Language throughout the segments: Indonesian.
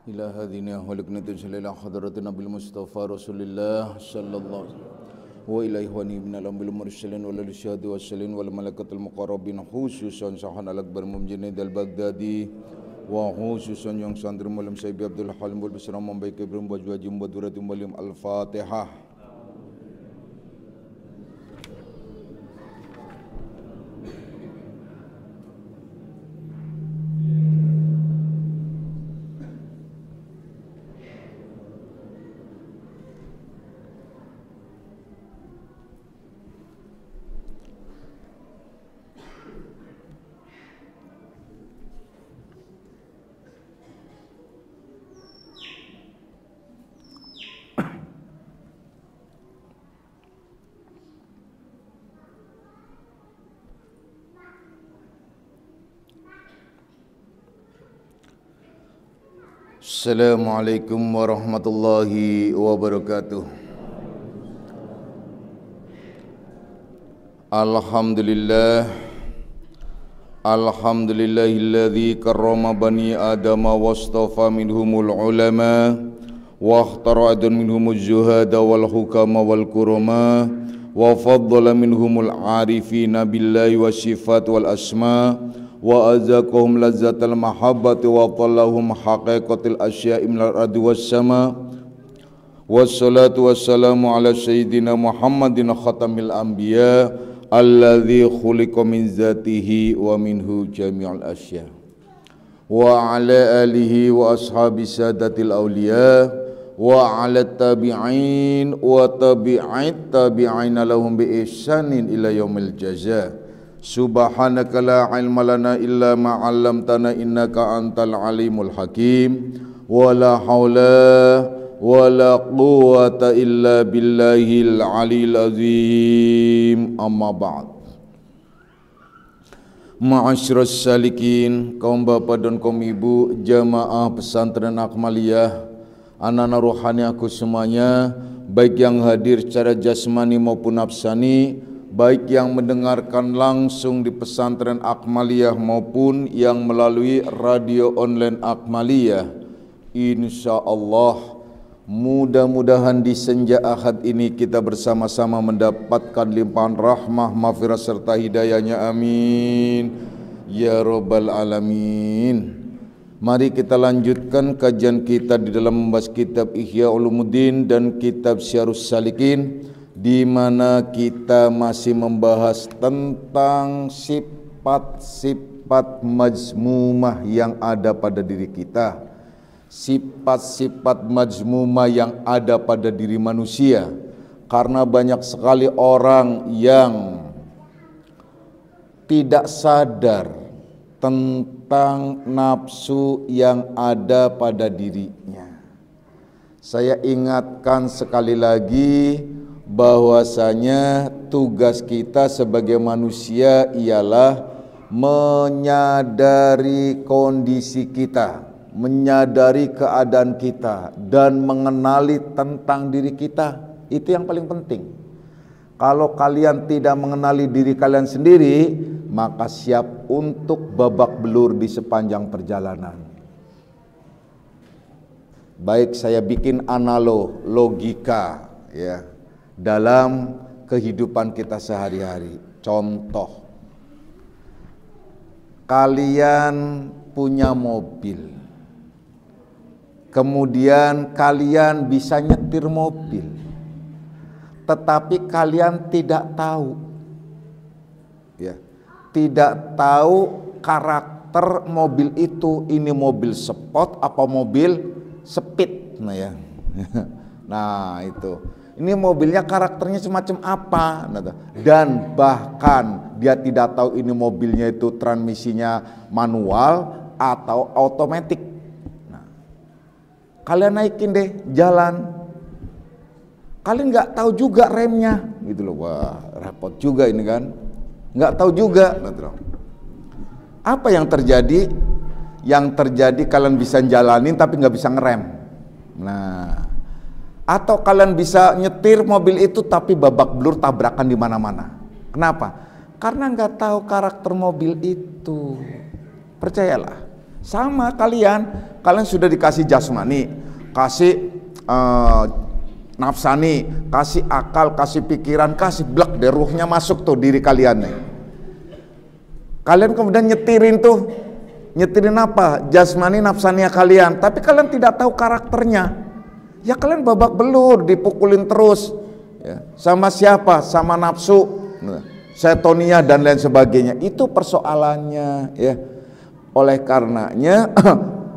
إلى هذه خلقنا تجلى إلى حضرة النبي المصطفى رسول الله صلى الله عليه وسلم وإلى إخواني من الأنبياء المرسلين والشهداء والصالحين والملائكة المقربين خصوصا Sahan Al-Akbar Mumjinid Al-Baghdadi وخصوصا yang santri Maulana Syekh Abdul Halim bersama membaik Ibrahim Wajwajim Baduratim Walim Al-Fatihah. Assalamualaikum warahmatullahi wabarakatuh. Alhamdulillahilladzi karrama bani adama wastafa minhumul ulama wa ikhtara minhumuz zuhada wal hukama wal kurama wa faddala minhumul arifina billahi wasifat wal asma wa azaqahum lazzatal mahabbati wa tallahum haqiqatil asya'i minal ardi was sama wassalatu wassalamu ala sayyidina Muhammadin khatamil anbiya alladzi khuliqa min zatihi wa minhu jami'ul asya wa ala alihi wa ashabi sadatil awliya wa ala tabi'in wa tabi'it tabi'ina lahum bi ihsanin ila yaumil jazaa. Subhanaka la ilma lana illa ma 'allamtana innaka antal alimul hakim wa la haula wa la quwwata illa billahil aliyil azim. Amma ba'd. Ma'asyiras salikin, kaum bapak dan kaum ibu jamaah pesantren Akmaliyah, anak-anak rohani aku semuanya, baik yang hadir secara jasmani maupun nafsani, baik yang mendengarkan langsung di pesantren Akmaliyah maupun yang melalui radio online Akmaliyah. Insyaallah mudah-mudahan di senja Ahad ini kita bersama-sama mendapatkan limpahan rahmah, maghfirah serta hidayahnya, amin ya rabbal alamin. Mari kita lanjutkan kajian kita di dalam membahas kitab Ihya Ulumuddin dan kitab Syarhus Salikin, di mana kita masih membahas tentang sifat-sifat majmumah yang ada pada diri kita, sifat-sifat majmumah yang ada pada diri manusia. Karena banyak sekali orang yang tidak sadar tentang nafsu yang ada pada dirinya. Saya ingatkan sekali lagi bahwasanya tugas kita sebagai manusia ialah menyadari kondisi kita, menyadari keadaan kita, dan mengenali tentang diri kita. Itu yang paling penting. Kalau kalian tidak mengenali diri kalian sendiri, maka siap untuk babak belur di sepanjang perjalanan. Baik, saya bikin logika ya dalam kehidupan kita sehari-hari. Contoh, kalian punya mobil, kemudian kalian bisa nyetir mobil, tetapi kalian tidak tahu ya, tidak tahu karakter mobil itu, ini mobil sport apa mobil speed. Nah ya nah itu, ini mobilnya karakternya semacam apa, dan bahkan dia tidak tahu ini mobilnya itu transmisinya manual atau otomatis. Nah, kalian naikin deh jalan, kalian nggak tahu juga remnya, gitu loh. Wah, repot juga ini kan, nggak tahu juga. Apa yang terjadi? Yang terjadi kalian bisa jalanin tapi nggak bisa ngerem. Nah, atau kalian bisa nyetir mobil itu tapi babak belur, tabrakan di mana-mana. Kenapa? Karena nggak tahu karakter mobil itu. Percayalah, Sama kalian sudah dikasih jasmani, kasih nafsani, kasih akal, kasih pikiran, kasih blek deh, ruhnya masuk tuh diri kalian nih. Kalian kemudian nyetirin apa? Jasmani, nafsania kalian, tapi kalian tidak tahu karakternya. Ya kalian babak belur, dipukulin terus. Ya, sama siapa? Sama nafsu, setonia dan lain sebagainya. Itu persoalannya, ya. Oleh karenanya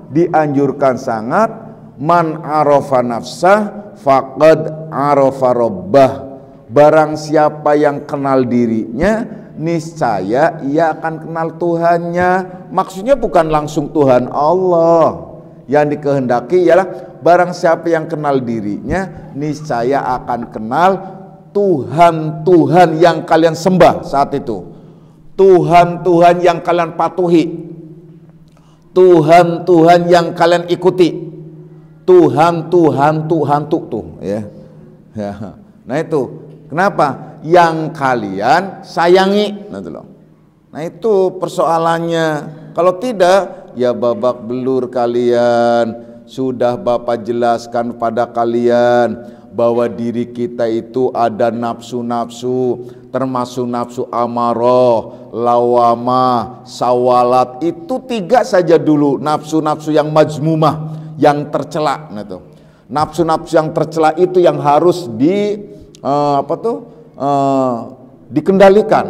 dianjurkan sangat, man arafa nafsah faqad arafa rabbah. Barang siapa yang kenal dirinya, niscaya ia akan kenal Tuhannya. Maksudnya bukan langsung Tuhan Allah. Yang dikehendaki ialah barang siapa yang kenal dirinya, niscaya akan kenal Tuhan-Tuhan yang kalian sembah saat itu. Tuhan-Tuhan yang kalian patuhi. Tuhan-Tuhan yang kalian ikuti. Tuhan tuh ya. Nah itu kenapa? Yang kalian sayangi. Nah itu persoalannya. Kalau tidak, ya babak belur kalian. Sudah Bapak jelaskan pada kalian bahwa diri kita itu ada nafsu-nafsu, termasuk nafsu amarah, lawamah, sawalat. Itu 3 saja dulu, nafsu-nafsu yang majmumah, yang tercela. Nafsu-nafsu yang tercela itu yang harus dikendalikan,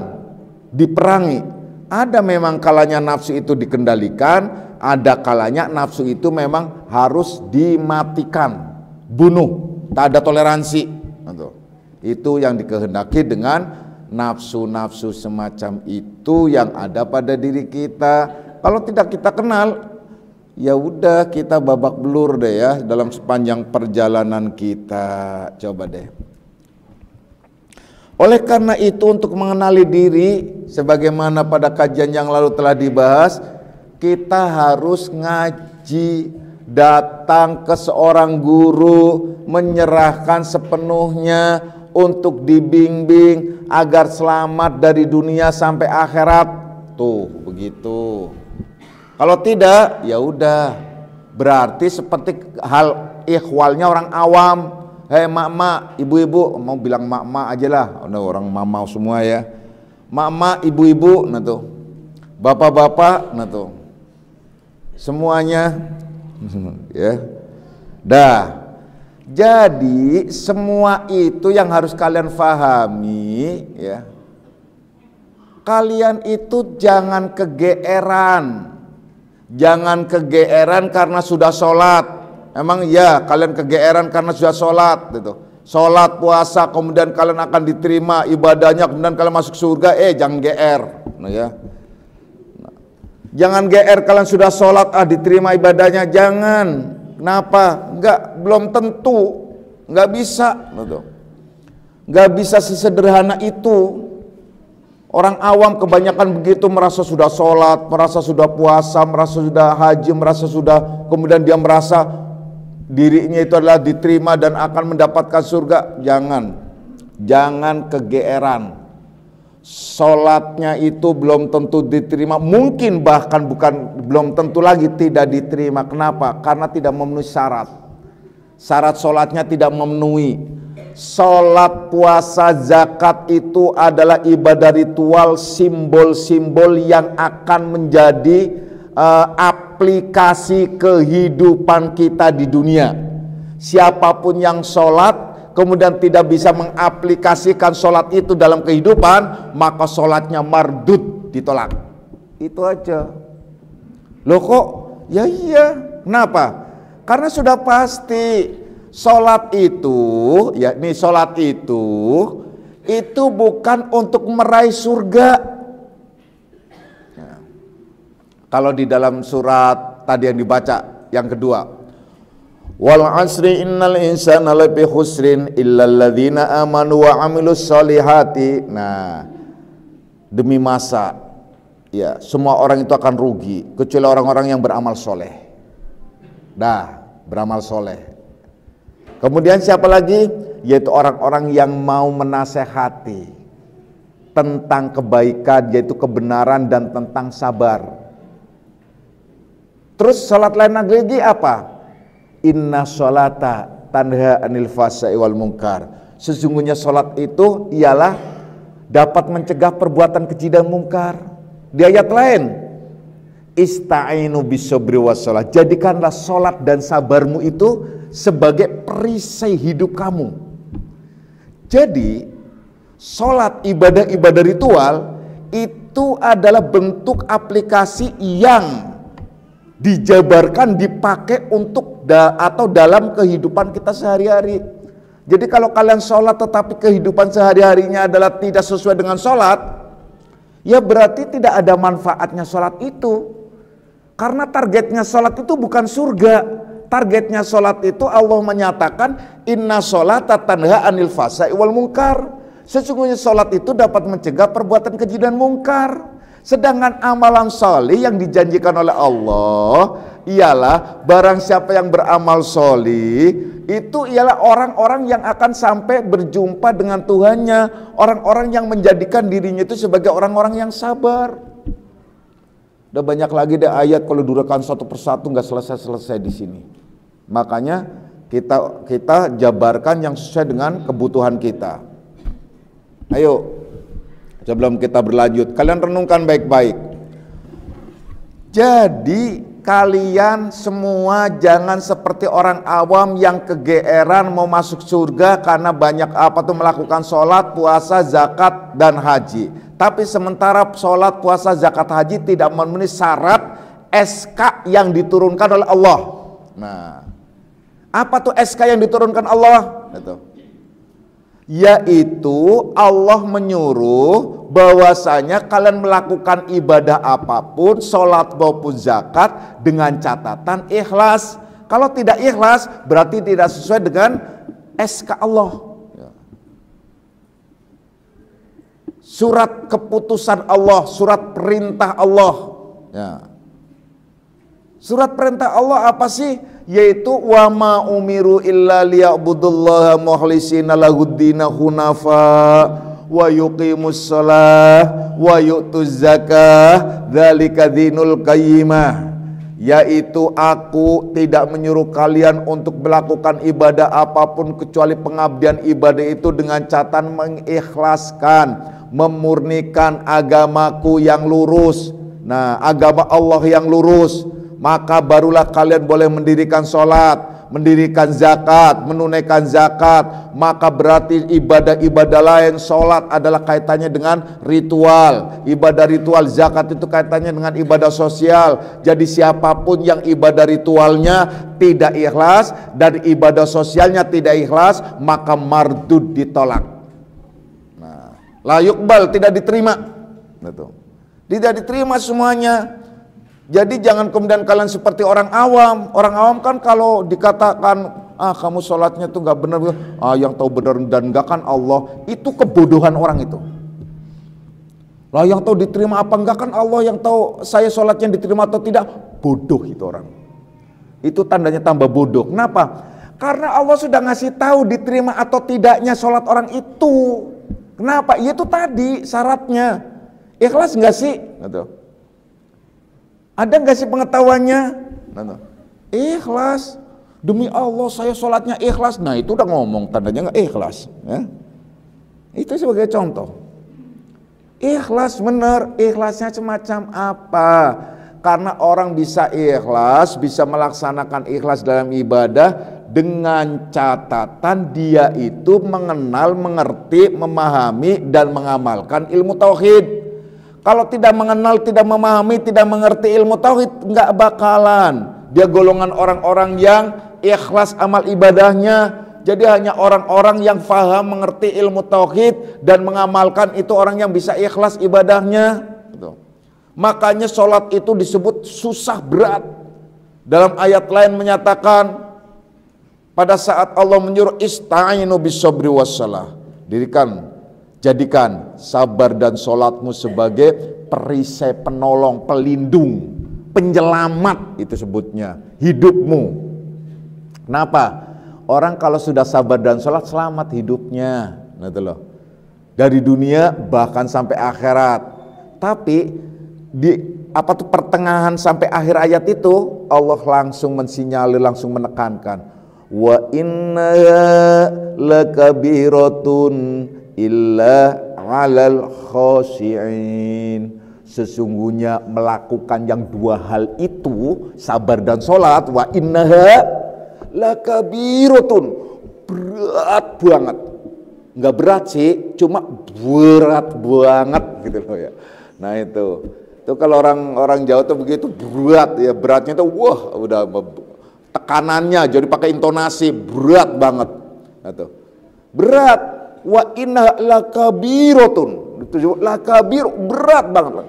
diperangi. Ada memang kalanya nafsu itu dikendalikan, ada kalanya nafsu itu memang harus dimatikan, bunuh. Tak ada toleransi. Itu yang dikehendaki dengan nafsu-nafsu semacam itu yang ada pada diri kita. Kalau tidak kita kenal, ya udah kita babak belur deh ya dalam sepanjang perjalanan kita. Coba deh. Oleh karena itu, untuk mengenali diri, sebagaimana pada kajian yang lalu telah dibahas, kita harus ngaji, datang ke seorang guru, menyerahkan sepenuhnya untuk dibimbing agar selamat dari dunia sampai akhirat. Tuh, begitu. Kalau tidak, ya udah. Berarti seperti hal ihwalnya orang awam. Hei mak-mak, ibu-ibu, mau bilang mak-mak aja lah. Udah orang mamau semua ya. Mak-mak, ibu-ibu, nah tuh. Bapak-bapak, nah tuh. Semuanya ya. Dah. Jadi semua itu yang harus kalian fahami ya. Kalian itu jangan kegeeran. Jangan kegeeran karena sudah sholat. Emang ya kalian kegeeran karena sudah sholat gitu. Sholat, puasa, kemudian kalian akan diterima ibadahnya, kemudian kalian masuk surga. Jangan GR, nah ya. Jangan GR kalian sudah sholat, diterima ibadahnya, jangan. Kenapa? Belum tentu, nggak bisa, nggak bisa sesederhana itu. Orang awam kebanyakan begitu, merasa sudah sholat, merasa sudah puasa, merasa sudah haji, merasa sudah, kemudian dia merasa dirinya itu adalah diterima dan akan mendapatkan surga. Jangan kegeeran. Sholatnya itu belum tentu diterima, mungkin bahkan belum tentu lagi tidak diterima. Kenapa? Karena tidak memenuhi syarat. Syarat sholatnya tidak memenuhi. Sholat, puasa, zakat itu adalah ibadah ritual, simbol-simbol yang akan menjadi aplikasi kehidupan kita di dunia. Siapapun yang sholat kemudian tidak bisa mengaplikasikan sholat itu dalam kehidupan, maka sholatnya mardud, ditolak. Itu aja. Loh kok? Ya iya. Kenapa? Karena sudah pasti sholat itu, yakni sholat itu bukan untuk meraih surga. Kalau di dalam surat tadi yang dibaca yang kedua, wal asri innal insana lafi khusrin illal ladzina amanu wa amilus solihati. Nah, demi masa ya semua orang itu akan rugi kecuali orang-orang yang beramal soleh. Beramal soleh. Kemudian siapa lagi? Yaitu orang-orang yang mau menasehati tentang kebaikan, yaitu kebenaran dan tentang sabar. Terus salat lain lagi apa? Inna sholata tanha anil fahsya'i wal munkar. Sesungguhnya salat itu ialah dapat mencegah perbuatan keji dan mungkar. Di ayat lain, ista'inu bisobri wassalah. Jadikanlah salat dan sabarmu itu sebagai perisai hidup kamu. Jadi salat, ibadah-ibadah ritual itu adalah bentuk aplikasi yang dijabarkan, dipakai untuk atau dalam kehidupan kita sehari-hari. Jadi kalau kalian sholat tetapi kehidupan sehari-harinya adalah tidak sesuai dengan sholat, ya berarti tidak ada manfaatnya sholat itu. Karena targetnya sholat itu bukan surga. Targetnya sholat itu Allah menyatakan inna sholata tanha anil fahsya'i wal munkar. Sesungguhnya sholat itu dapat mencegah perbuatan keji dan mungkar. Sedangkan amalan soleh yang dijanjikan oleh Allah ialah barang siapa yang beramal soleh itu ialah orang-orang yang akan sampai berjumpa dengan Tuhannya, orang-orang yang menjadikan dirinya itu sebagai orang-orang yang sabar. Udah banyak lagi deh ayat, kalau durakan satu persatu nggak selesai-selesai di sini. Makanya kita jabarkan yang sesuai dengan kebutuhan kita. Ayo, sebelum kita berlanjut, kalian renungkan baik-baik. Jadi kalian semua jangan seperti orang awam yang kegeeran mau masuk surga karena banyak melakukan sholat, puasa, zakat, dan haji. Tapi sementara sholat, puasa, zakat, haji tidak memenuhi syarat SK yang diturunkan oleh Allah. Nah, apa tuh SK yang diturunkan Allah? Yaitu Allah menyuruh bahwasanya kalian melakukan ibadah apapun, sholat maupun zakat dengan catatan ikhlas. Kalau tidak ikhlas berarti tidak sesuai dengan SK Allah. Surat keputusan Allah, surat perintah Allah. Surat perintah Allah apa sih? Yaitu wa ma umiru illa liya'budullaha mukhlishina lahuddina hunafa wa yuqimus shalah wa yu'tuz zakah dzalika dinul qayyimah. Yaitu aku tidak menyuruh kalian untuk melakukan ibadah apapun kecuali pengabdian ibadah itu dengan catatan mengikhlaskan, memurnikan agamaku yang lurus. Nah, agama Allah yang lurus. Maka barulah kalian boleh mendirikan sholat, mendirikan zakat, menunaikan zakat. Maka berarti ibadah-ibadah lain, sholat adalah kaitannya dengan ritual, ibadah ritual, zakat itu kaitannya dengan ibadah sosial. Jadi siapapun yang ibadah ritualnya tidak ikhlas dan ibadah sosialnya tidak ikhlas, maka mardud, ditolak. Nah, la yuqbal, tidak diterima. Tidak diterima semuanya. Jadi jangan kemudian kalian seperti orang awam. Orang awam kan kalau dikatakan kamu sholatnya tuh gak benar, yang tahu benar dan enggak kan Allah. Itu kebodohan orang itu. Lah yang tahu diterima apa enggak kan Allah, yang tahu saya sholatnya diterima atau tidak. Bodoh itu orang. Itu tandanya tambah bodoh. Kenapa? Karena Allah sudah ngasih tahu diterima atau tidaknya sholat orang itu. Kenapa? Ya itu tadi syaratnya. Ikhlas enggak sih? Ada nggak sih pengetahuannya? Ikhlas. Demi Allah saya sholatnya ikhlas. Nah itu udah ngomong tandanya nggak ikhlas. Ya? Itu sebagai contoh. Ikhlas bener. Ikhlasnya semacam apa? Karena orang bisa ikhlas, bisa melaksanakan ikhlas dalam ibadah dengan catatan dia itu mengenal, mengerti, memahami dan mengamalkan ilmu tauhid. Kalau tidak mengenal, tidak memahami, tidak mengerti ilmu tauhid, nggak bakalan. Dia golongan orang-orang yang ikhlas amal ibadahnya. Jadi hanya orang-orang yang faham, mengerti ilmu tauhid dan mengamalkan itu orang yang bisa ikhlas ibadahnya. Makanya sholat itu disebut susah berat. Dalam ayat lain menyatakan pada saat Allah menyuruh ista'inu bis-sabri wassalah. Jadikan sabar dan sholatmu sebagai perisai, penolong, pelindung, penyelamat, itu sebutnya hidupmu. Kenapa? Orang kalau sudah sabar dan sholat selamat hidupnya, dari dunia bahkan sampai akhirat. Tapi di pertengahan sampai akhir ayat itu Allah langsung mensinyalir, langsung menekankan, wa innaha lakabiratun illa 'alal khashi'in. Sesungguhnya melakukan yang dua hal itu, sabar dan sholat, wa innaha lakabiratun, berat banget. Nggak berat sih, cuma berat banget gitu loh ya. Nah itu kalau orang Jawa tuh begitu berat ya, beratnya tuh wah udah tekanannya jadi pakai intonasi berat banget. Nah, tuh. Berat, wa inna lakabiratun, itu lakabir berat banget.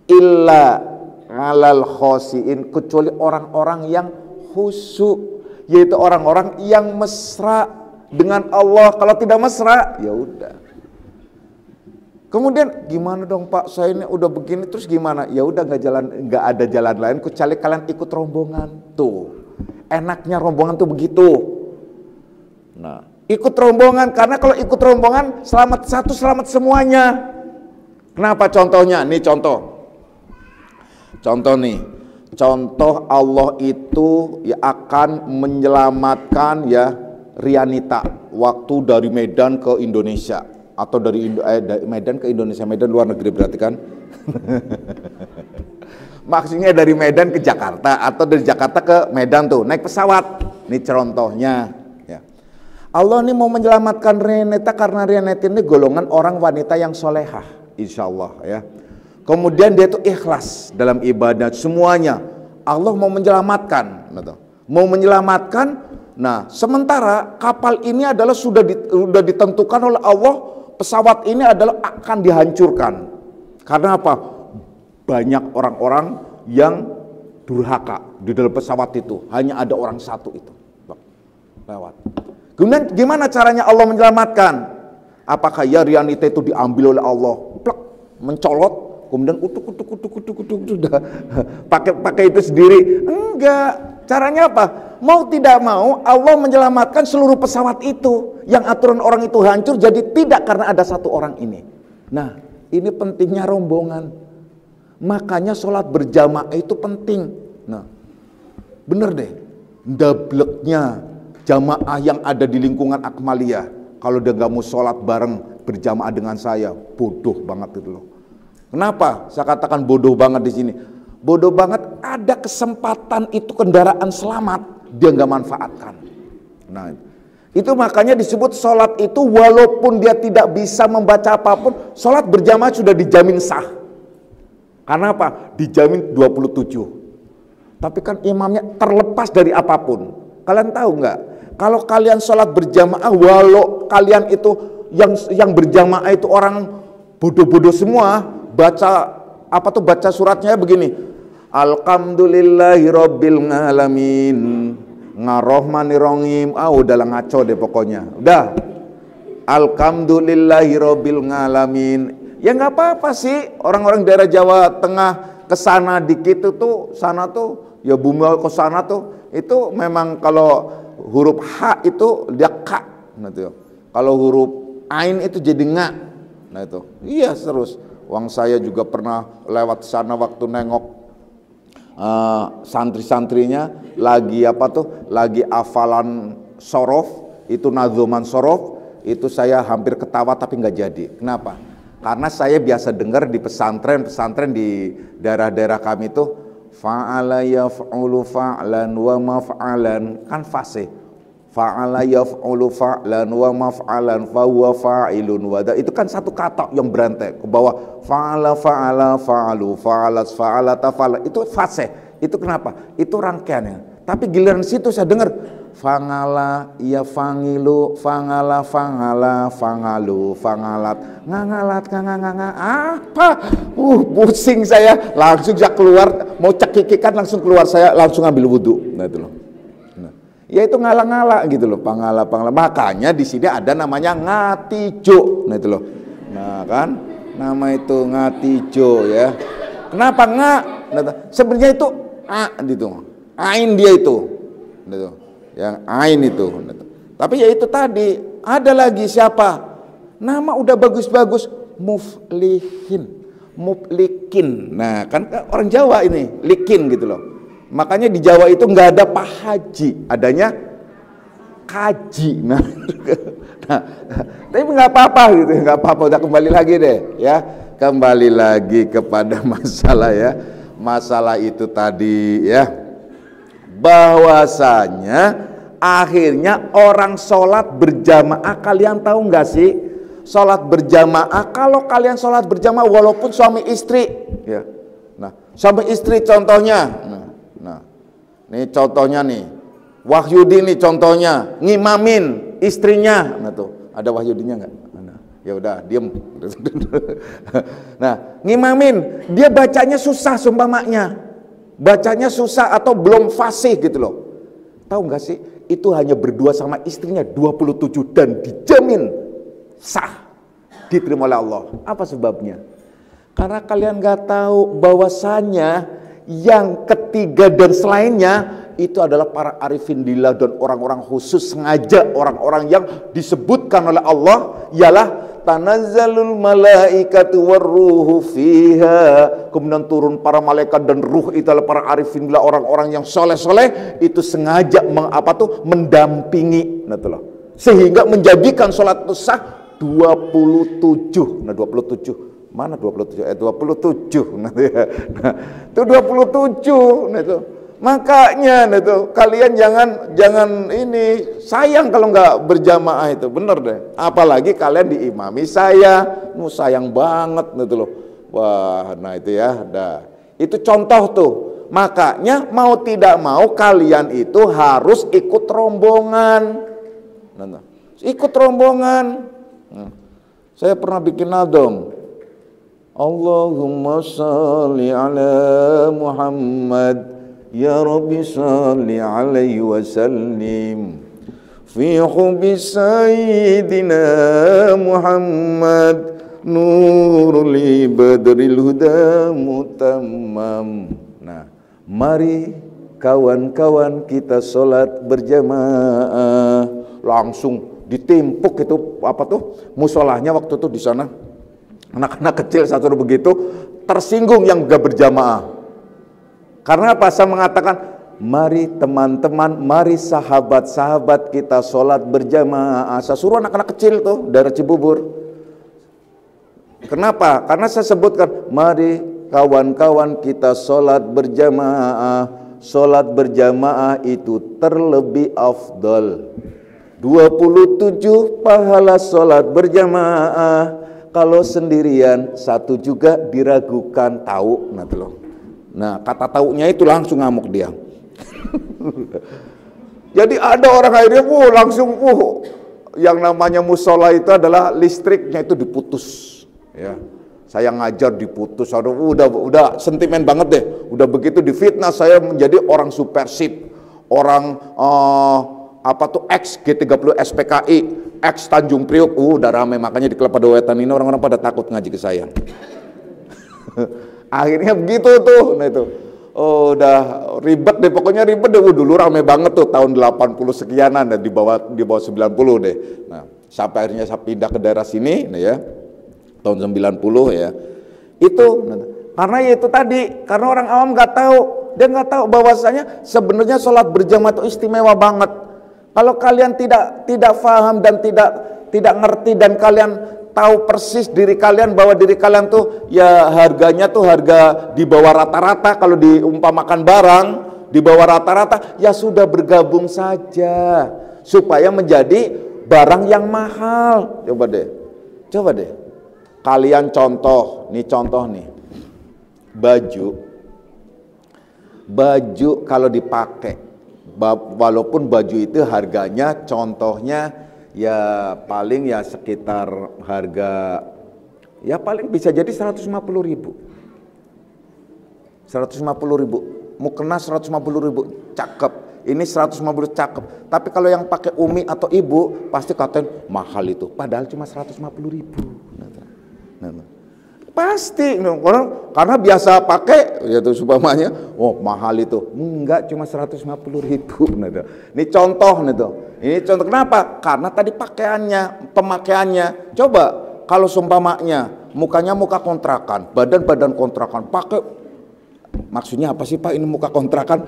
Illa 'alal khasiin, kecuali orang-orang yang khusyuk, yaitu orang-orang yang mesra dengan Allah. Kalau tidak mesra, ya udah. Kemudian gimana dong Pak? Saya ini udah begini terus gimana? Ya udah nggak ada jalan lain kecuali kalian ikut rombongan. Tuh, enaknya rombongan tuh begitu. Nah, ikut rombongan, karena kalau ikut rombongan selamat satu selamat semuanya. Kenapa contohnya? Nih contoh nih. Contoh Allah itu ya akan menyelamatkan ya Rianita waktu dari Medan ke Indonesia, atau dari Medan ke Indonesia, Medan luar negeri berarti kan. Maksudnya dari Medan ke Jakarta atau dari Jakarta ke Medan tuh naik pesawat. Ini contohnya ya. Allah ini mau menyelamatkan Rianita karena Rianita ini golongan orang wanita yang solehah, insya Allah ya. Kemudian dia itu ikhlas dalam ibadah semuanya. Allah mau menyelamatkan, Nah, sementara kapal ini adalah sudah ditentukan oleh Allah, pesawat ini adalah akan dihancurkan. Karena apa? Banyak orang-orang yang durhaka di dalam pesawat itu. Hanya ada orang satu itu lewat. Kemudian gimana caranya Allah menyelamatkan? Apakah ya Rianita itu diambil oleh Allah, plek, mencolot, kemudian utuk sudah pakai itu sendiri? Enggak. Caranya apa? Mau tidak mau Allah menyelamatkan seluruh pesawat itu. Yang aturan orang itu hancur jadi tidak karena ada satu orang ini. Nah, ini pentingnya rombongan. Makanya sholat berjamaah itu penting. Nah, bener deh, dableknya jamaah yang ada di lingkungan Akmaliyah. Kalau dia nggak mau sholat bareng berjamaah dengan saya, bodoh banget itu loh. Kenapa? Saya katakan bodoh banget di sini. Bodoh banget, ada kesempatan itu kendaraan selamat, dia nggak manfaatkan. Nah, itu makanya disebut sholat itu walaupun dia tidak bisa membaca apapun, sholat berjamaah sudah dijamin sah. Karena apa? Dijamin 27. Tapi kan imamnya terlepas dari apapun. Kalian tahu nggak? Kalau kalian sholat berjamaah, walau kalian itu yang berjamaah itu orang bodoh-bodoh semua, baca suratnya begini. Alhamdulillahirabbil alamin, ngarahmanirrahim. Udah lah, ngaco deh pokoknya. Udah. Alhamdulillahirabbil alamin. Ya nggak apa-apa sih, orang-orang daerah Jawa Tengah kesana dikit itu sana tuh ya bumi ke sana tuh itu memang kalau huruf H itu dia K. Nah itu. Kalau huruf Ain itu jadi nga. Nah itu. Iya terus. Wang saya juga pernah lewat sana waktu nengok santri-santrinya lagi lagi hafalan sorof, itu nazuman sorof, itu saya hampir ketawa tapi nggak jadi. Kenapa? Karena saya biasa dengar di pesantren di daerah-daerah kami itu fa'ala yaf'ulu fa'lan wa maf'alan, kan fasih. Fa'ala yaf'ulu fa'lan wa maf'alan fa huwa fa'ilun wa, itu kan satu kata yang berantai ke bawah. Fa'ala fa'alu fa'alas fa'alata fa'ala, itu fasih. Itu kenapa? Itu rangkaiannya. Tapi giliran situ saya dengar fangala ya fangilu fangala fangala fangalu fangalat ngangalat nganga apa? Pusing saya, langsung saya keluar mau cekikikan, langsung keluar saya langsung ambil wudhu. Nah itu loh. Ya itu ngala-ngala gitu loh, pangala. Makanya di sini ada namanya ngatijo. Nah itu loh. Nah kan, nama itu ngatijo ya. Kenapa nga? Nah, sebenarnya itu a gitu. Ain dia itu. Nah, itu. Yang ain itu. Nah, itu. Tapi ya itu tadi, ada lagi siapa? Nama udah bagus-bagus, muflihin, muflikin. Nah, kan orang Jawa ini, likin gitu loh. Makanya di Jawa itu nggak ada Pak Haji, adanya kaji. Nah, tapi nggak apa-apa gitu, nggak apa-apa. Udah kembali lagi deh, ya, kembali lagi kepada masalah ya, masalah itu tadi ya, bahwasanya akhirnya orang sholat berjamaah. Kalian tahu nggak sih, sholat berjamaah, kalau kalian sholat berjamaah walaupun suami istri, ya, nah suami istri contohnya, nah ini contohnya nih. Wahyudi nih contohnya ngimamin istrinya, nah tuh ada Wahyudinya nggak? Nah, ya udah diem. Nah ngimamin, dia bacanya susah sumpamanya, bacanya susah atau belum fasih gitu loh. Tahu nggak sih? Itu hanya berdua sama istrinya 27 dan dijamin sah, diterima oleh Allah. Apa sebabnya? Karena kalian nggak tahu bahwasanya yang ketiga dan selainnya itu adalah para arifin billah dan orang-orang khusus, sengaja orang-orang yang disebutkan oleh Allah ialah tanazzalul malaikatu warruhu fiha, kemudian turun para malaikat dan ruh itu adalah para arifin billah, orang-orang yang soleh-soleh itu sengaja mendampingi, nah itulah, sehingga menjadikan sholat itu sah 27. Nah 27 mana 27? 27. Nah, itu 27. Nah itu makanya itu kalian jangan ini sayang kalau nggak berjamaah, itu bener deh. Apalagi kalian diimami saya, sayang banget gitu loh. Wah, nah itu ya, dah. Itu contoh tuh. Makanya mau tidak mau kalian itu harus ikut rombongan. Nah, ikut rombongan. Saya pernah bikin nadom. Allahumma sholli ala Muhammad. Ya Rabbi salli alaihi wasallim fi hubbi sayyidina Muhammad nurul badril huda mutammam. Nah, mari kawan-kawan kita sholat berjamaah. Langsung ditempuk itu apa tuh musolahnya waktu itu di sana. Anak-anak kecil satu begitu tersinggung yang gak berjamaah. Karena apa? Saya mengatakan, mari teman-teman, mari sahabat-sahabat kita sholat berjamaah. Saya suruh anak-anak kecil tuh dari Cibubur. Kenapa? Karena saya sebutkan, mari kawan-kawan kita sholat berjamaah. Sholat berjamaah itu terlebih afdal. 27 pahala sholat berjamaah. Kalau sendirian, satu juga diragukan, tahu. Nah, tuh loh. Nah, kata taunya itu langsung ngamuk dia. Jadi ada orang akhirnya langsung yang namanya musola itu adalah listriknya itu diputus. Ya, saya ngajar diputus. Udah sentimen banget deh. Udah begitu difitnah saya menjadi orang supersip, orang ex G30 SPKI, ex Tanjung Priok. Udah rame, makanya di Klub Padewetan ini orang-orang pada takut ngaji ke saya. Akhirnya begitu tuh, nah itu, udah ribet deh, pokoknya ribet deh. Dulu rame banget tuh tahun 80 sekianan, dan di bawah 90 deh. Nah, sampai akhirnya saya pindah ke daerah sini, nah ya, tahun 90 ya. Itu, karena ya itu tadi, karena orang awam nggak tahu, dia nggak tahu bahwasanya sebenarnya sholat berjamaah itu istimewa banget. Kalau kalian tidak paham dan tidak ngerti dan kalian tahu persis diri kalian bahwa diri kalian tuh ya harganya tuh harga di bawah rata-rata, kalau diumpamakan barang di bawah rata-rata, ya sudah bergabung saja supaya menjadi barang yang mahal. Coba deh kalian contoh nih baju kalau dipakai, walaupun baju itu harganya contohnya ya paling ya sekitar harga ya paling bisa jadi 150.000. 150.000. Mukena 150.000 cakep. Ini 150 cakep. Tapi kalau yang pakai umi atau ibu pasti katain mahal itu. Padahal cuma 150.000. Pasti karena biasa pakai yaitu supamanya, mahal itu. Enggak, cuma 150.000. Ini contoh nih tuh. Ini contoh kenapa? Karena tadi pemakaiannya. Coba kalau seumpamanya mukanya muka kontrakan, badan kontrakan, pakai Maksudnya apa sih Pak, ini muka kontrakan?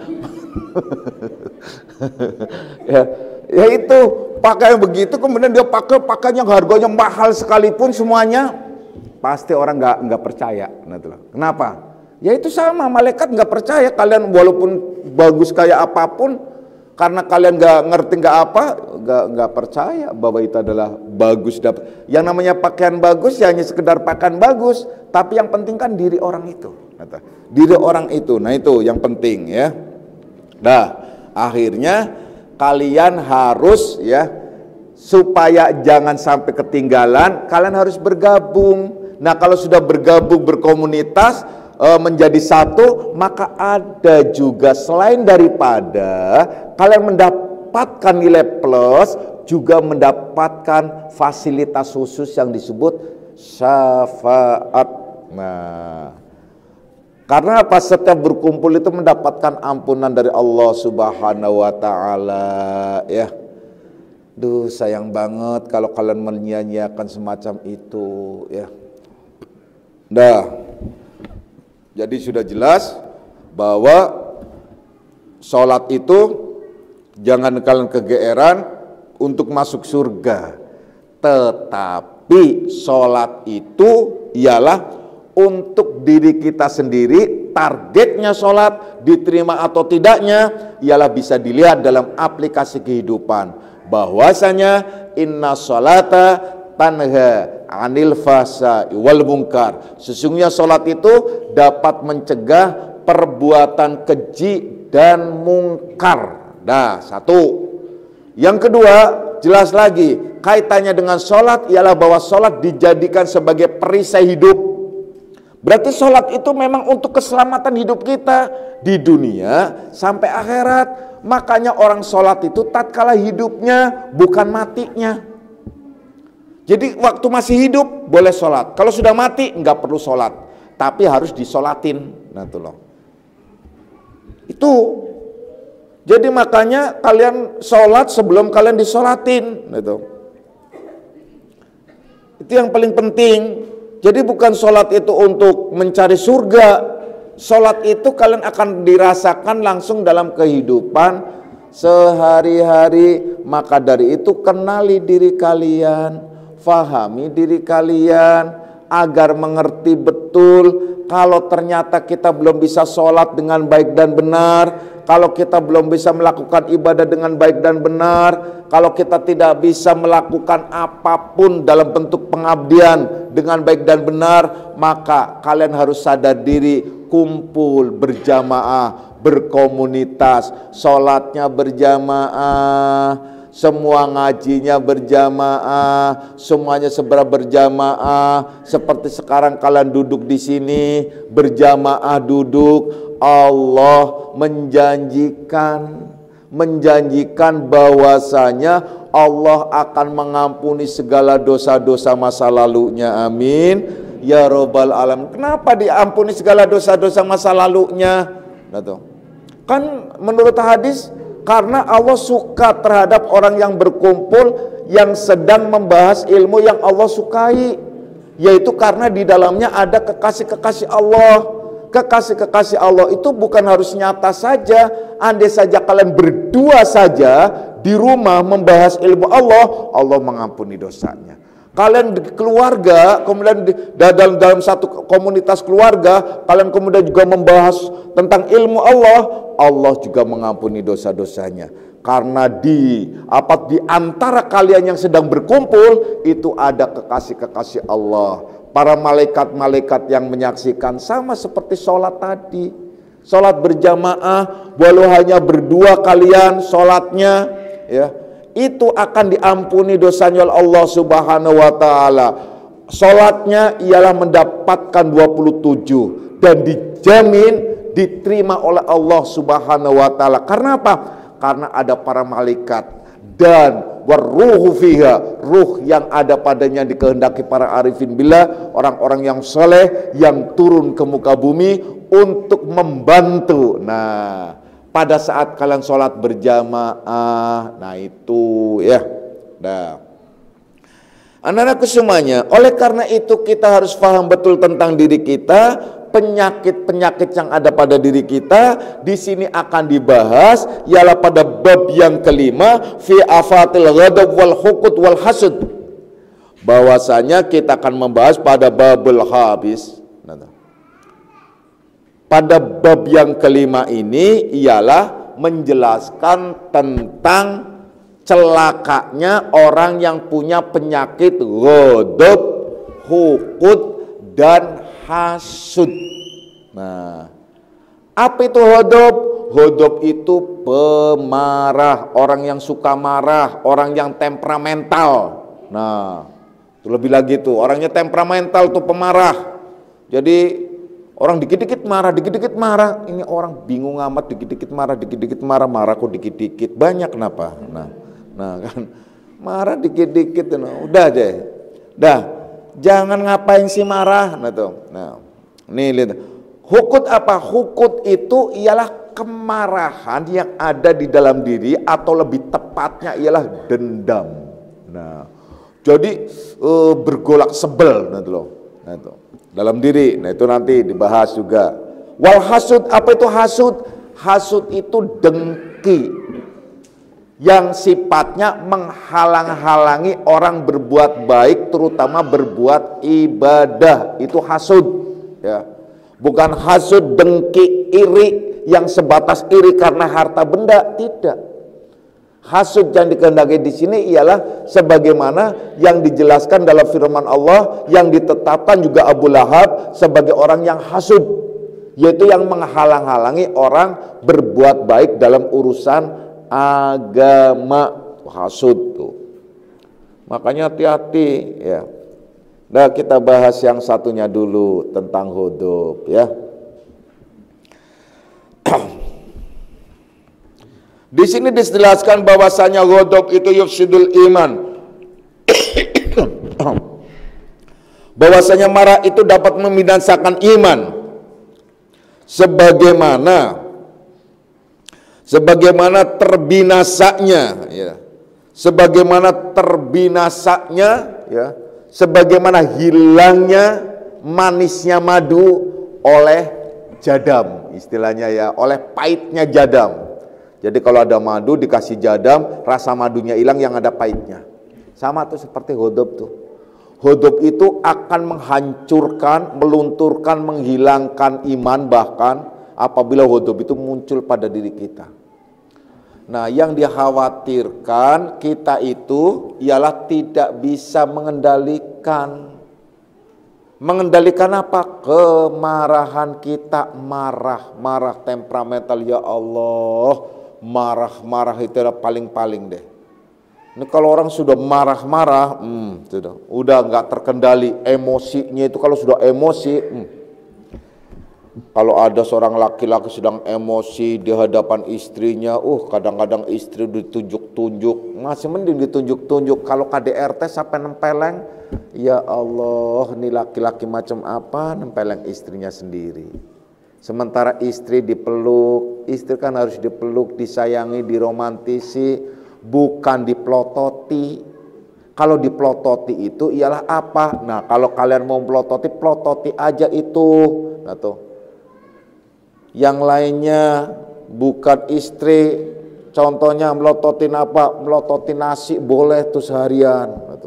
ya itu pakai begitu, kemudian dia pakai pakaian yang harganya mahal sekalipun semuanya, pasti orang nggak percaya. Kenapa? Ya itu sama, malaikat nggak percaya kalian walaupun bagus kayak apapun, karena kalian nggak ngerti nggak percaya bahwa itu adalah bagus. Yang namanya pakaian bagus ya hanya sekedar pakaian bagus, tapi yang penting kan diri orang itu, diri orang itu. Nah itu yang penting ya. Nah akhirnya kalian harus ya, supaya jangan sampai ketinggalan, kalian harus bergabung. Nah kalau sudah bergabung berkomunitas menjadi satu, maka ada juga selain daripada kalian mendapatkan nilai plus, juga mendapatkan fasilitas khusus yang disebut syafaat. Nah, karena apa? Setiap berkumpul itu mendapatkan ampunan dari Allah Subhanahu wa taala ya. Duh, sayang banget kalau kalian menyia-nyiakan semacam itu ya. Nah, jadi sudah jelas bahwa sholat itu jangan kalian kegeeran untuk masuk surga, tetapi sholat itu ialah untuk diri kita sendiri. Targetnya sholat diterima atau tidaknya ialah bisa dilihat dalam aplikasi kehidupan, bahwasanya inna sholata tanha anil fasa wal munkar. Sesungguhnya sholat itu dapat mencegah perbuatan keji dan mungkar. Nah, satu. Yang kedua, jelas lagi kaitannya dengan sholat ialah bahwa sholat dijadikan sebagai perisai hidup. Berarti sholat itu memang untuk keselamatan hidup kita di dunia sampai akhirat. Makanya orang sholat itu tatkala hidupnya, bukan matinya. Jadi waktu masih hidup boleh sholat, kalau sudah mati nggak perlu sholat, tapi harus disolatin. Nah itu loh. Itu. Jadi makanya kalian sholat sebelum kalian disolatin. Gitu. Itu yang paling penting. Jadi bukan sholat itu untuk mencari surga. Sholat itu kalian akan dirasakan langsung dalam kehidupan sehari-hari. Maka dari itu kenali diri kalian, fahami diri kalian agar mengerti betul kalau ternyata kita belum bisa sholat dengan baik dan benar, kalau kita belum bisa melakukan ibadah dengan baik dan benar, kalau kita tidak bisa melakukan apapun dalam bentuk pengabdian dengan baik dan benar, maka kalian harus sadar diri, kumpul berjamaah, berkomunitas, sholatnya berjamaah, semua ngajinya berjamaah, semuanya berjamaah. Seperti sekarang kalian duduk di sini berjamaah duduk. Allah menjanjikan bahwasanya Allah akan mengampuni segala dosa-dosa masa lalunya. Amin ya robbal alamin. Kenapa diampuni segala dosa-dosa masa lalunya? Nah, tuh. Kan menurut hadis, karena Allah suka terhadap orang yang berkumpul yang sedang membahas ilmu yang Allah sukai, yaitu karena di dalamnya ada kekasih-kekasih Allah. Kekasih-kekasih Allah itu bukan harus nyata saja. Andai saja kalian berdua saja di rumah membahas ilmu Allah, Allah mengampuni dosanya. Kalian di keluarga, kemudian dalam satu komunitas keluarga, kalian kemudian juga membahas tentang ilmu Allah, Allah juga mengampuni dosa-dosanya. Karena di antara kalian yang sedang berkumpul itu ada kekasih-kekasih Allah. Para malaikat-malaikat yang menyaksikan, sama seperti sholat tadi. Sholat berjamaah, walau hanya berdua kalian sholatnya, ya, itu akan diampuni dosanya oleh Allah Subhanahu wa taala. Sholatnya ialah mendapatkan 27 dan dijamin diterima oleh Allah Subhanahu wa taala. Karena apa? Karena ada para malaikat dan waruhu fiha, ruh yang ada padanya dikehendaki para arifin billah, orang-orang yang soleh yang turun ke muka bumi untuk membantu. Nah, pada saat kalian sholat berjamaah, nah itu ya. Nah, anak-anakku semuanya, oleh karena itu kita harus paham betul tentang diri kita, penyakit-penyakit yang ada pada diri kita di sini akan dibahas ialah pada bab yang kelima fi afatil ghadab wal hukut wal hasud. Bahwasanya kita akan membahas pada babul habis. Pada bab yang kelima ini ialah menjelaskan tentang celakanya orang yang punya penyakit ghadab, hukut dan hasud. Nah, apa itu ghadab? Ghadab itu pemarah, orang yang suka marah, orang yang temperamental. Nah, lebih lagi tuh, orangnya temperamental tuh pemarah. Jadi orang dikit-dikit marah, dikit-dikit marah. Ini orang bingung amat, dikit-dikit marah, marah kok dikit-dikit. Banyak kenapa? Nah kan, marah dikit-dikit, udah deh. Dah. Jangan ngapain sih marah, nah, nih lihat. Hukut apa? Hukut itu ialah kemarahan yang ada di dalam diri atau lebih tepatnya ialah dendam. Nah, jadi bergolak sebel, nah itu dalam diri. Nah itu nanti dibahas juga. Wal hasud, apa itu hasud? Hasud itu dengki yang sifatnya menghalang-halangi orang berbuat baik, terutama berbuat ibadah. Itu hasud, ya. Bukan hasud dengki iri yang sebatas iri karena harta benda, tidak. Hasud yang dikehendaki di sini ialah sebagaimana yang dijelaskan dalam firman Allah, yang ditetapkan juga Abu Lahab sebagai orang yang hasud, yaitu yang menghalang-halangi orang berbuat baik dalam urusan agama. Hasud tuh. Makanya hati-hati, ya. Nah, kita bahas yang satunya dulu tentang ghadab, ya. Di sini dijelaskan bahwasanya ghadab itu yufsidul iman. Bahwasanya marah itu dapat membinasakan iman. Sebagaimana terbinasanya, ya. Sebagaimana terbinasanya, ya. Sebagaimana hilangnya manisnya madu oleh jadam, istilahnya ya, oleh pahitnya jadam. Jadi kalau ada madu dikasih jadam, rasa madunya hilang, yang ada pahitnya. Sama tuh seperti ghadab tuh. Ghadab itu akan menghancurkan, melunturkan, menghilangkan iman, bahkan apabila ghadab itu muncul pada diri kita. Nah, yang dikhawatirkan kita itu ialah tidak bisa mengendalikan. Mengendalikan apa? Kemarahan kita, marah temperamental. Ya Allah, marah itu adalah paling-paling deh. Ini kalau orang sudah marah-marah, udah nggak terkendali emosinya itu. Kalau sudah emosi, kalau ada seorang laki-laki sedang emosi di hadapan istrinya, kadang-kadang istri ditunjuk-tunjuk, masih mending ditunjuk-tunjuk. Kalau KDRT sampai nempeleng, ya Allah, ini laki-laki macam apa nempeleng istrinya sendiri. Sementara istri dipeluk, istri kan harus dipeluk, disayangi, diromantisi, bukan dipelototi. Kalau dipelototi itu ialah apa? Nah, kalau kalian mau pelototi aja itu. Nah tuh. Yang lainnya bukan istri, contohnya melototin apa? Melototin nasi boleh tuh seharian,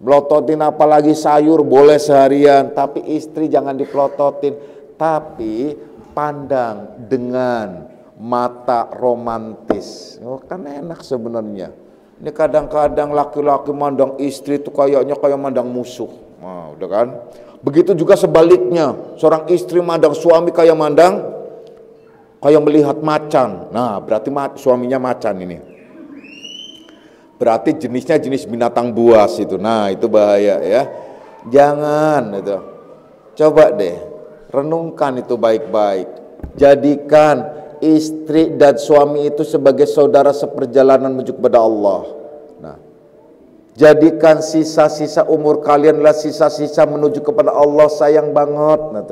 melototin apa lagi sayur boleh seharian, tapi istri jangan dipelototin. Tapi pandang dengan mata romantis. Kan enak sebenarnya. Ini kadang-kadang laki-laki mandang istri itu kayaknya kayak mandang musuh. Nah, udah kan? Begitu juga sebaliknya, seorang istri mandang suami kayak melihat macan. Nah, berarti suaminya macan ini. Berarti jenisnya jenis binatang buas itu. Nah, itu bahaya ya. Jangan itu. Coba deh, renungkan itu baik-baik. Jadikan istri dan suami itu sebagai saudara seperjalanan menuju kepada Allah. Nah, jadikan sisa-sisa umur kalian adalah sisa-sisa menuju kepada Allah, sayang banget. Nah,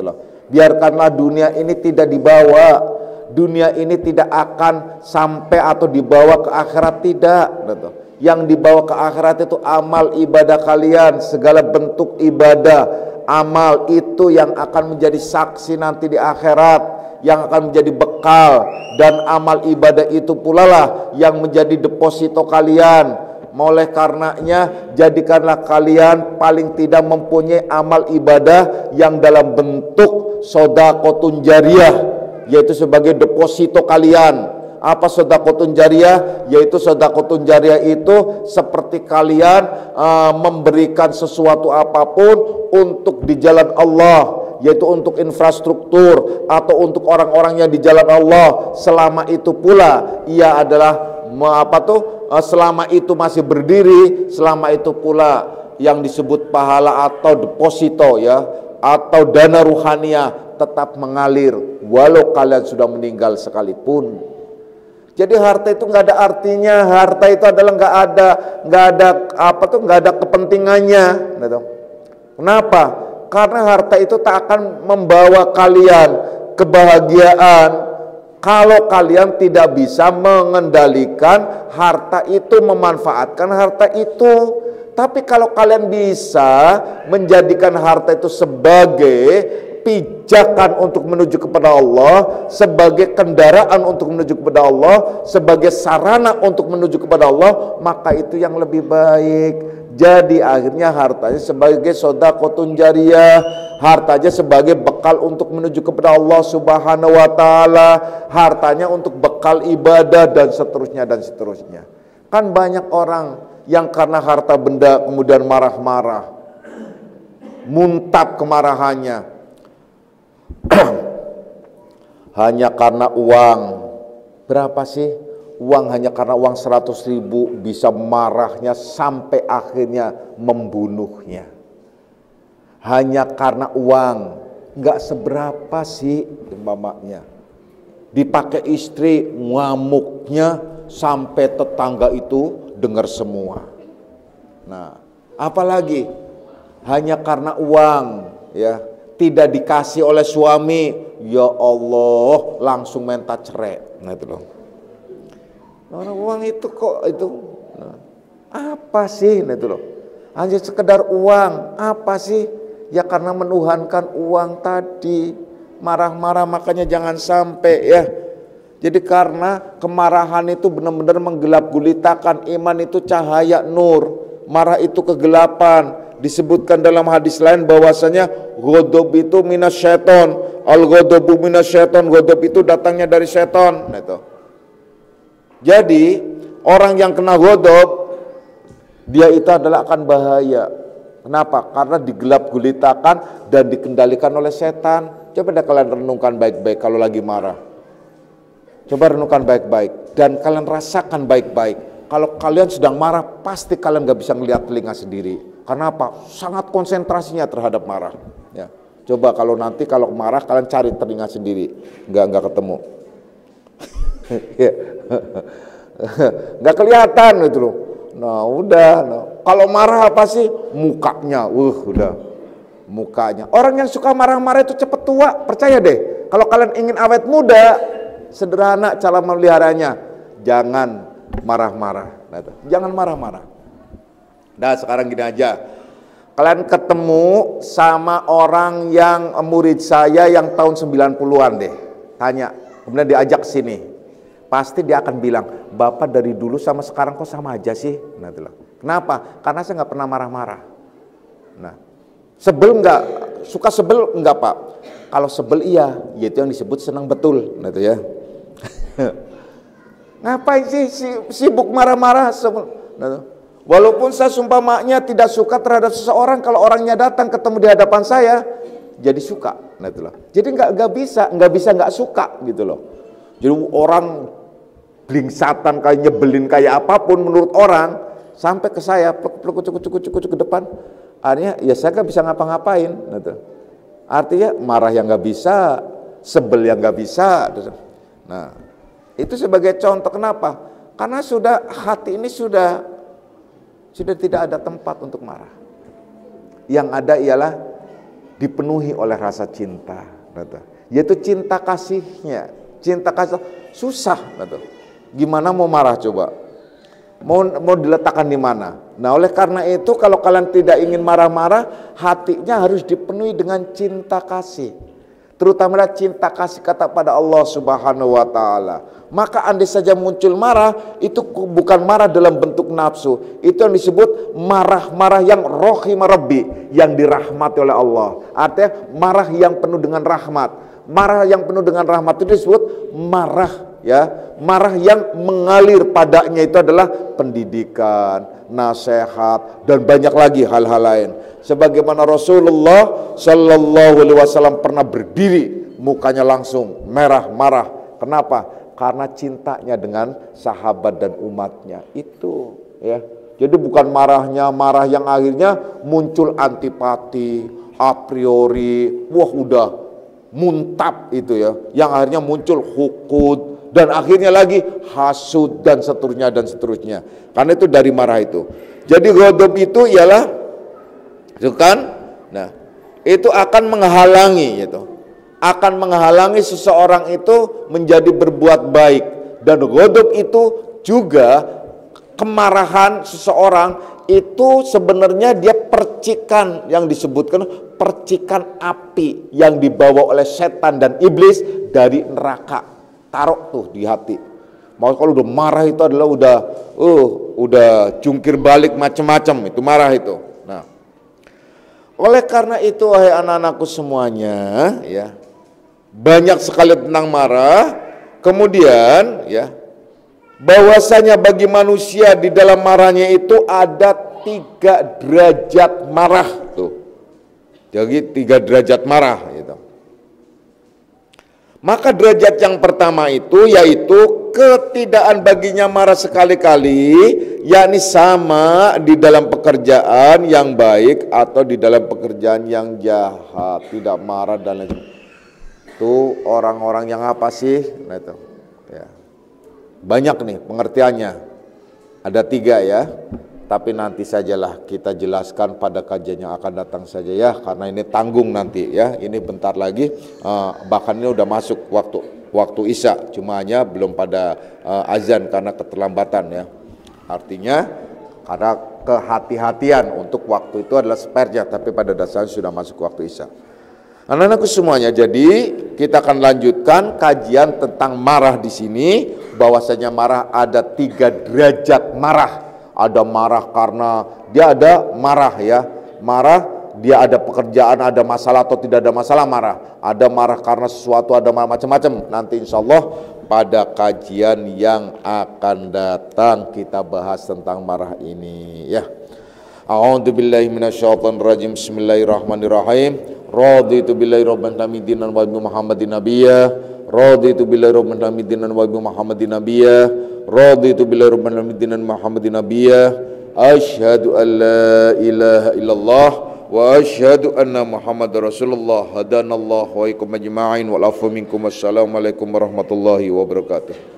biarkanlah dunia ini tidak dibawa, dunia ini tidak akan sampai atau dibawa ke akhirat, tidak. Nah, yang dibawa ke akhirat itu amal ibadah kalian, segala bentuk ibadah, Amal itu yang akan menjadi saksi nanti di akhirat, yang akan menjadi bekal, dan amal ibadah itu pula lah yang menjadi deposito kalian. Oleh karenanya jadikanlah kalian paling tidak mempunyai amal ibadah yang dalam bentuk shadaqatun jariyah, yaitu sebagai deposito kalian. Apa shadaqatun jariyah? Yaitu shadaqatun jariyah itu seperti kalian memberikan sesuatu apapun untuk di jalan Allah, yaitu untuk infrastruktur atau untuk orang-orang yang di jalan Allah. Selama itu pula ia adalah selama itu masih berdiri, selama itu pula yang disebut pahala atau deposito ya, atau dana ruhaniah tetap mengalir walau kalian sudah meninggal sekalipun. Jadi harta itu nggak ada artinya, harta itu adalah nggak ada kepentingannya. Kenapa? Karena harta itu tak akan membawa kalian kebahagiaan kalau kalian tidak bisa mengendalikan harta itu, memanfaatkan harta itu. Tapi kalau kalian bisa menjadikan harta itu sebagai pijakan untuk menuju kepada Allah, sebagai kendaraan untuk menuju kepada Allah, sebagai sarana untuk menuju kepada Allah, maka itu yang lebih baik. Jadi akhirnya hartanya sebagai shadaqatun jariyah, hartanya sebagai bekal untuk menuju kepada Allah Subhanahu wa taala, hartanya untuk bekal ibadah dan seterusnya dan seterusnya. Kan banyak orang yang karena harta benda kemudian marah-marah, muntap kemarahannya hanya karena uang. Berapa sih uang? Hanya karena uang 100.000 bisa marahnya sampai akhirnya membunuhnya. Hanya karena uang, nggak seberapa sih umpamanya. Dipakai istri, ngamuknya sampai tetangga itu dengar semua. Nah, apalagi hanya karena uang ya, tidak dikasih oleh suami, ya Allah langsung minta cerai. Nah itu loh. Nah, uang itu kok itu apa sih? Nah itu loh. Hanya sekedar uang, apa sih? Ya karena menuhankan uang tadi, marah-marah, makanya jangan sampai ya. Jadi karena kemarahan itu benar-benar menggelap gulitakan iman, itu cahaya nur, marah itu kegelapan. Disebutkan dalam hadis lain bahwasanya ghadab itu minasyaiton, al-ghadabu minasyaiton, ghadab itu datangnya dari setan. Nah itu. Jadi orang yang kena ghadab, dia itu adalah akan bahaya. Kenapa? Karena digelap gulitakan dan dikendalikan oleh setan. Coba deh kalian renungkan baik-baik kalau lagi marah. Coba renungkan baik-baik dan kalian rasakan baik-baik. Kalau kalian sedang marah, pasti kalian gak bisa ngelihat telinga sendiri. Karena apa? Sangat konsentrasinya terhadap marah. Ya. Coba kalau nanti kalau marah kalian cari telinga sendiri, nggak ketemu, nggak kelihatan itu loh. Nah udah, nah. Kalau marah apa sih? Mukanya, udah mukanya. Orang yang suka marah-marah itu cepet tua, percaya deh. Kalau kalian ingin awet muda, sederhana cara meliharanya, jangan marah-marah. Nah, jangan marah-marah. Nah sekarang gini aja, kalian ketemu sama orang yang murid saya yang tahun 90-an deh, tanya, kemudian diajak sini, pasti dia akan bilang, Bapak dari dulu sama sekarang kok sama aja sih? Nah, kenapa? Karena saya nggak pernah marah-marah. Nah, sebel nggak? Suka sebel nggak Pak? Kalau sebel iya, yaitu yang disebut senang betul. Nah itu ya. Ngapain sih sibuk marah-marah? Nah, walaupun saya sumpamanya tidak suka terhadap seseorang, kalau orangnya datang ketemu di hadapan saya, jadi suka. Nah itulah. Jadi nggak bisa nggak suka gitu loh. Jadi orang blingsatan kayak nyebelin kayak apapun menurut orang, sampai ke saya pluk ke depan, akhirnya ya saya nggak bisa ngapa-ngapain. Nah, itu. Artinya marah yang nggak bisa, sebel yang nggak bisa. Nah itu sebagai contoh. Kenapa? Karena sudah hati ini sudah tidak ada tempat untuk marah. Yang ada ialah dipenuhi oleh rasa cinta, yaitu cinta kasihnya. Cinta kasih susah, gimana mau marah coba? Mau diletakkan di mana? Nah, oleh karena itu kalau kalian tidak ingin marah-marah, hatinya harus dipenuhi dengan cinta kasih. Terutama cinta kasih kata pada Allah Subhanahu wa taala. Maka andai saja muncul marah, itu bukan marah dalam bentuk nafsu. Itu yang disebut marah-marah yang rohima rabbi, yang dirahmati oleh Allah. Artinya marah yang penuh dengan rahmat. Marah yang penuh dengan rahmat itu disebut marah, ya. Marah yang mengalir padanya itu adalah pendidikan, nasihat, dan banyak lagi hal-hal lain. Sebagaimana Rasulullah Shallallahu Alaihi Wasallam pernah berdiri, mukanya langsung merah marah. Kenapa? Karena cintanya dengan sahabat dan umatnya itu, ya. Jadi bukan marahnya marah yang akhirnya muncul antipati, a priori, wah udah muntap itu ya, yang akhirnya muncul hukud dan akhirnya lagi hasud dan seterusnya dan seterusnya. Karena itu dari marah itu. Jadi ghadab itu ialah itu kan, nah itu akan menghalangi gitu, akan menghalangi seseorang itu menjadi berbuat baik. Dan ghadab itu juga kemarahan seseorang itu sebenarnya dia percikan yang disebutkan percikan api yang dibawa oleh setan dan iblis dari neraka. Taruh tuh di hati. Mau kalau udah marah itu adalah udah jungkir balik macam-macam, itu marah itu. Nah, oleh karena itu wahai anak-anakku semuanya, ya, banyak sekali tentang marah. Kemudian ya, bahwasanya bagi manusia di dalam marahnya itu ada 3 derajat marah tuh. Jadi 3 derajat marah gitu. Maka derajat yang pertama itu yaitu ketidakan baginya marah sekali-kali, yakni sama di dalam pekerjaan yang baik atau di dalam pekerjaan yang jahat, tidak marah dan lain sebagainya. Itu orang-orang yang apa sih? Nah itu, ya. Banyak nih pengertiannya. Ada 3 ya. Tapi nanti sajalah kita jelaskan pada kajian yang akan datang saja ya, karena ini tanggung nanti ya. Ini bentar lagi, bahkan ini udah masuk waktu isya, cuma hanya belum pada azan karena keterlambatan ya. Artinya karena kehati-hatian untuk waktu itu adalah spare-nya, tapi pada dasarnya sudah masuk waktu isya. Anak-anakku semuanya, jadi kita akan lanjutkan kajian tentang marah di sini. Bahwasanya marah ada 3 derajat marah. Ada marah karena dia ada marah ya, marah dia ada pekerjaan, ada masalah atau tidak ada masalah marah. Ada marah karena sesuatu, ada marah macam-macam. Nanti insya Allah pada kajian yang akan datang kita bahas tentang marah ini ya. A'udzubillahi minasyaitonirrajim. Bismillahirrahmanirrahim. Raditu billahi rabban hamidinan wa bi Muhammadin nabiyya. Raditu billahi rabban hamidinan wa bi Muhammadin nabiyya. Raditu billahi rabban hamidinan Muhammadin nabiyya. Asyhadu an la ilaha illallah wa asyhadu anna Muhammadar Rasulullah. Hadanallahu wa ikum ajma'in wal afu minkum. Wassalamualaikum warahmatullahi wabarakatuh.